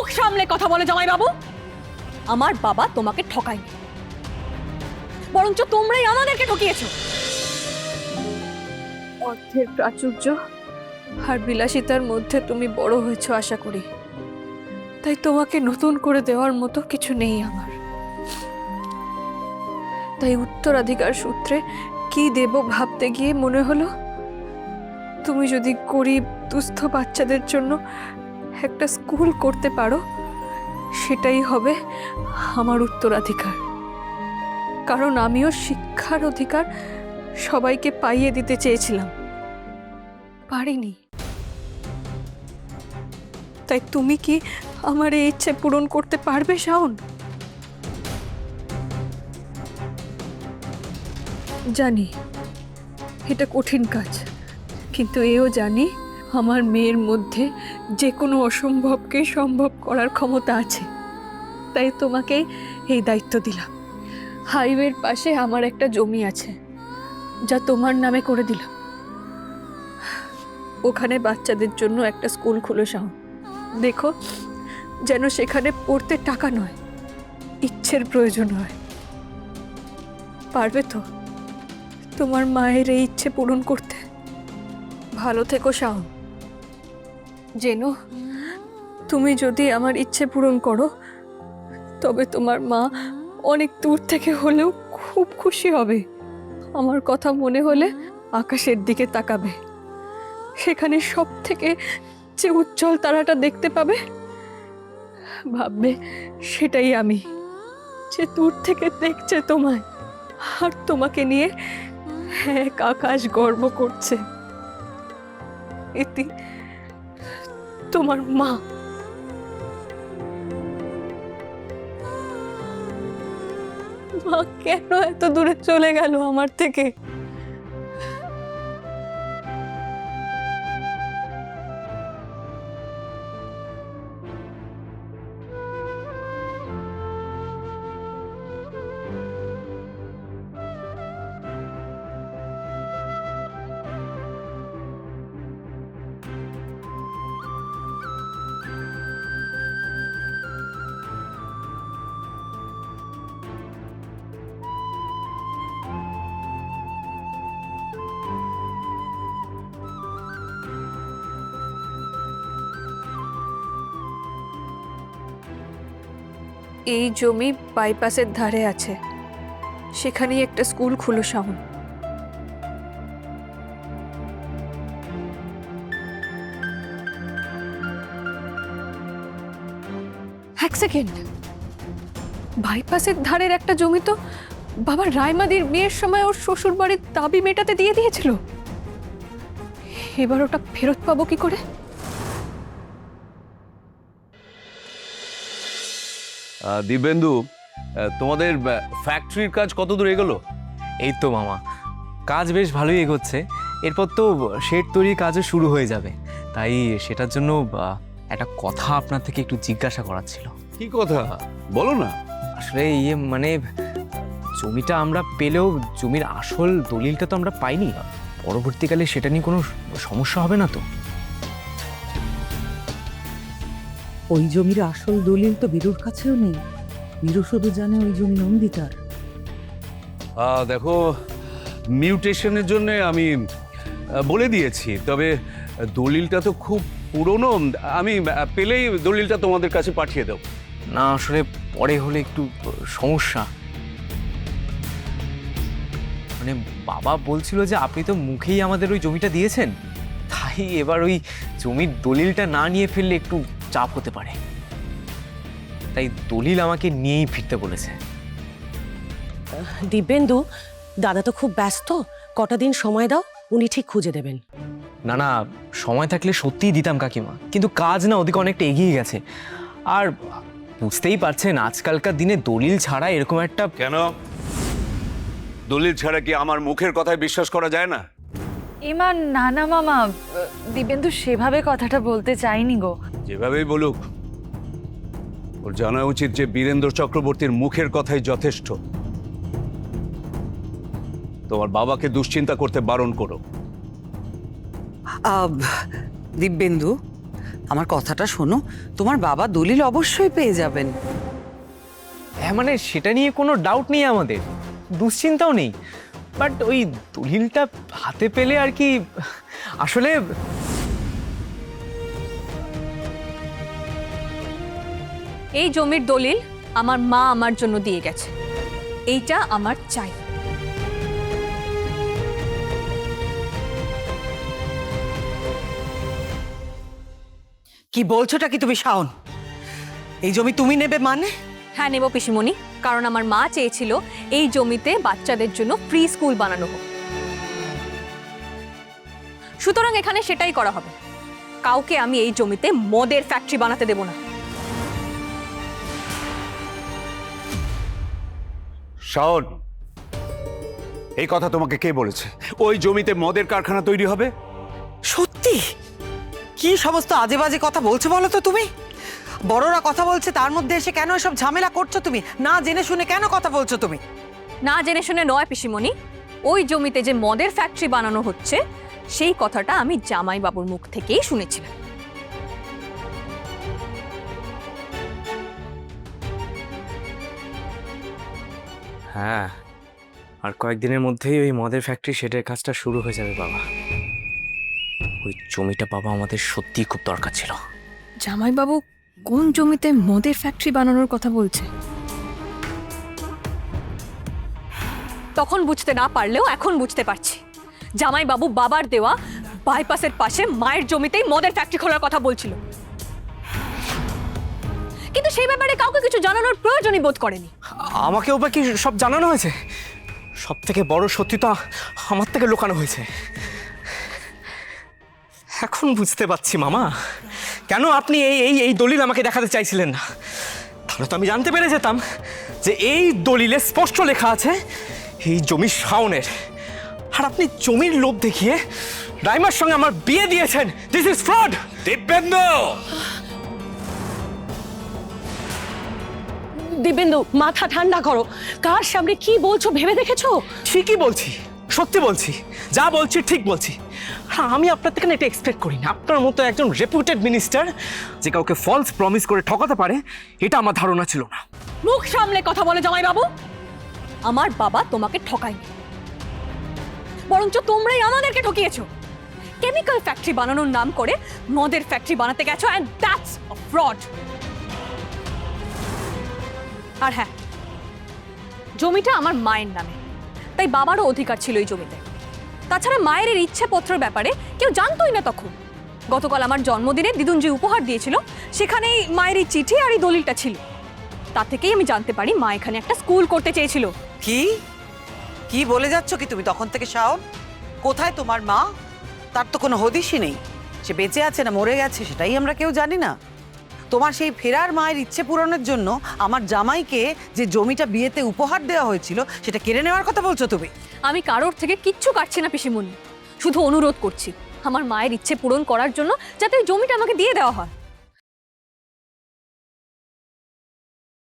মুখ সামলে কথা বলে জামাইবাবু। আমার বাবা তোমাকে ঠকায়নি, বরঞ্চ তোমরাই আমাদেরকে ঠকিয়েছো। অর্থের প্রাচুর্য আর বিলাসিতার মধ্যে তুমি বড় হয়েছো আশা করি, তাই তোমাকে নতুন করে দেওয়ার মতো কিছু নেই আমার। তাই উত্তরাধিকার সূত্রে কি দেব ভাবতে গিয়ে মনে হলো তুমি যদি গরিব দুস্থ বাচ্চাদের জন্য একটা স্কুল করতে পারো, সেটাই হবে আমার উত্তরাধিকার। কারণ আমিও শিক্ষার অধিকার সবাইকে পাইয়ে দিতে চেয়েছিলাম, পারিনি। তাই তুমি কি আমার এই ইচ্ছে পূরণ করতে পারবে শাওন? জানি এটা কঠিন কাজ, কিন্তু এও জানি আমার মেয়ের মধ্যে যে কোনো অসম্ভবকে সম্ভব করার ক্ষমতা আছে। তাই তোমাকে এই দায়িত্ব দিলাম। হাইওয়ের পাশে আমার একটা জমি আছে, যা তোমার নামে করে দিলাম। ওখানে বাচ্চাদের জন্য একটা স্কুল খুলে শাওন। দেখো যেন সেখানে পড়তে টাকা নয়, ইচ্ছের প্রয়োজন হয়। পারবে তো তোমার মায়ের এই ইচ্ছে পূরণ করতে? ভালো থেকো শাওন। জেনো, তুমি যদি আমার ইচ্ছে পূরণ করো তবে তোমার মা অনেক দূর থেকে হলেও খুব খুশি হবে। আমার কথা মনে হলে আকাশের দিকে তাকাবে, সেখানে সব থেকে যে উজ্জ্বল তারাটা দেখতে পাবে, ভাববে সেটাই আমি, যে দূর থেকে দেখছে তোমায় আর তোমাকে নিয়ে এক আকাশ গর্ব করছে। এটি তোমার মা। মা কেন এত দূরে চলে গেল আমার থেকে? এই জমি বাইপাসের ধারে আছে, সেখানেই একটা স্কুল খুলো শাওন। এক সেকেন্ড, বাইপাসের ধারের একটা জমি তো বাবা রায়মাদির বিয়ের সময় ওর শ্বশুর বাড়ির দাবি মেটাতে দিয়ে দিয়েছিল। এবার ওটা ফেরত পাবো কি করে? দিব্যেন্দু, তোমাদের ফ্যাক্টরির কাজ কত দূর এগোলো? এই তো মামা, কাজ বেশ ভালোই এগোচ্ছে। এরপর তো শেড তৈরির কাজও শুরু হয়ে যাবে। তাই সেটার জন্য একটা কথা আপনার থেকে একটু জিজ্ঞাসা করার ছিল। কি কথা বলো না। আসলে মানে জমিটা আমরা পেলেও জমির আসল দলিলটা তো আমরা পাইনি। পরবর্তীকালে সেটা নিয়ে কোনো সমস্যা হবে না তো? ওই জমির আসল দলিল তো বীরুর কাছেও নেই। বীরু শুধু জানে ওই জমি নন্দিতার। দেখো, মিউটেশনের জন্য আমি বলে দিয়েছি, তবে দলিলটা তো খুব পুরনো। আমি পেলেই দলিলটা তোমাদের কাছে পাঠিয়ে দেবো। না, আসলে পরে হলে একটু সমস্যা। মানে বাবা বলছিল যে আপনি তো মুখেই আমাদের ওই জমিটা দিয়েছেন, তাই এবার ওই জমির দলিলটা না নিয়ে ফেললে একটু চাপ হতে পারে। তাই দলিল আমাকে নিয়েই ফিরতে বলেছে। দিব্যেন্দু, দাদা তো খুব ব্যস্ত, কটা দিন সময় দাও, উনি ঠিক খুঁজে দেবেন। না না, সময় থাকলে সত্যিই দিতাম কাকিমা, কিন্তু কাজ না ওদিকে অনেকটা এগিয়ে গেছে। আর বুঝতেই পারছেন আজকালকার দিনে দলিল ছাড়া এরকম একটা... কেন দলিল ছাড়া কি আমার মুখের কথায় বিশ্বাস করা যায় না? ইমা না না মামা, দিব্যেন্দু সেভাবে কথাটা বলতে চাইনি গো। যেভাবেই বলুক, ওর জানা উচিত যে বীরেন্দ্র চক্রবর্তীর মুখের কথাই যথেষ্ট। তোমার বাবাকে দুশ্চিন্তা করতে বারণ করো। দিব্যেন্দু, আমার কথাটা শোনো, তোমার বাবা দলিল অবশ্যই পেয়ে যাবেন। হ্যাঁ মানে সেটা নিয়ে কোনো ডাউট নেই আমাদের, দুশ্চিন্তাও নেই, বাট ওই দলিলটা হাতে পেলে আর কি আসলে এই জমির দলিল আমার মা আমার জন্য দিয়ে গেছে, এইটা আমার চাই। কি বলছোটা কি তুমি শাওন? এই জমি তুমি নেবে মানে? হ্যাঁ নেব পিসিমণি, কারণ আমার মা চেয়েছিল এই জমিতে বাচ্চাদের জন্য ফ্রি স্কুল বানানো হোক। সুতরাং এখানে সেটাই করা হবে। কাউকে আমি এই জমিতে মদের ফ্যাক্টরি বানাতে দেব না। শাওন, এই কথা তোমাকে কে বলেছে? ওই জমিতে মদের কারখানা তৈরি হবে? সত্যি? কি সমস্ত আজে বাজে কথা বলছো বলো তো তুমি? বড়রা কথা বলছে, তার মধ্যে এসে কেন এসব ঝামেলা করছো তুমি? না জেনে শুনে কেন কথা বলছো তুমি? না জেনে শুনে নয় পিসিমণি, ওই জমিতে যে মদের ফ্যাক্টরি বানানো হচ্ছে সেই কথাটা আমি জামাইবাবুর মুখ থেকেই শুনেছিলাম। হ্যাঁ, আর কয়েকদিনের মধ্যেই ওই মদের ফ্যাক্টরি শেডের কাজটা শুরু হয়ে যাবে বাবা। ওই জমিটা বাবা আমাদের সত্যিই খুব দরকার ছিল। জামাইবাবু কোন জমিতে মদের ফ্যাক্টরি বানানোর কথা বলছে? তখন বুঝতে না পারলেও এখন বুঝতে পারছি। জামাইবাবু বাবার দেওয়া বাইপাসের পাশে মায়ের জমিতেই মদের ফ্যাক্টরি খোলার কথা বলছিল, কিন্তু সেই ব্যাপারে কাউকে কিছু জানানোর প্রয়োজনই বোধ করেনি। আমাকেও বা কি সব জানানো হয়েছে? সব থেকে বড় সত্যিটা আমার থেকে লুকানো হয়েছে। এখন বুঝতে পারছি মামা, কেন আপনি এই এই এই দলিল আমাকে দেখাতে চাইছিলেন না। তাহলে তো আমি জানতে পেরে যেতাম যে এই দলিলে স্পষ্ট লেখা আছে এই জমি শাওনের, আর আপনি জমির লোভ দেখিয়ে রাইমার সঙ্গে আমার বিয়ে দিয়েছেন। This is fraud. Dibyendu! Dibendu, মাথা ঠান্ডা করো। কার সামনে কি বলছো ভেবে দেখেছো? ঠিকই বলছি, সত্যি বলছি, যা বলছি ঠিক বলছি। আমি আপনার থেকে এটা এক্সপেক্ট করি না। আপনার মতো একজন রেপুটেড মিনিস্টার যে কাউকে ফলস প্রমিস করে ঠকাতে পারে, এটা আমার ধারণা ছিল না। মুখ সামলে কথা বলে জামাইবাবু, আমার বাবা তোমাকে ঠকায়নি, বরঞ্চ তোমরাই আমাদেরকে ঠকিয়েছো। কেমিক্যাল ফ্যাক্টরি বানানোর নাম করে মদের ফ্যাক্টরি বানাতে গেছো, এন্ড দ্যাটস আ ফ্রড। আর হ্যাঁ, জমিটা আমার মায়ের নামে, তাই বাবারও অধিকার ছিল এই জমিতে। তাছাড়া মায়ের এর ইচ্ছেপত্রের ব্যাপারে কেউ জানতোই না তখন। গতকাল আমার জন্মদিনে দিদুন যে উপহার দিয়েছিল সেখানেই মায়ের এই চিঠি আর এই দলিলটা ছিল। তা থেকেই আমি জানতে পারি মা এখানে একটা স্কুল করতে চেয়েছিল। কি কি বলে যাচ্ছ কি তুমি তখন থেকে শাওন? কোথায় তোমার মা? তার তো কোনো হদিশই নেই। সে বেঁচে আছে না মরে গেছে সেটাই আমরা কেউ জানি না। তোমার সেই ফেরার মায়ের ইচ্ছে পূরণের জন্য আমার জামাইকে যে জমিটা বিয়েতে উপহার দেওয়া হয়েছিল সেটা কেড়ে নেওয়ার কথা বলছো তুমি? আমি কারোর থেকে কিচ্ছু কাটছি না পিসিমণি, শুধু অনুরোধ করছি আমার মায়ের ইচ্ছে পূরণ করার জন্য যাতে ওই জমিটা আমাকে দিয়ে দেওয়া হয়।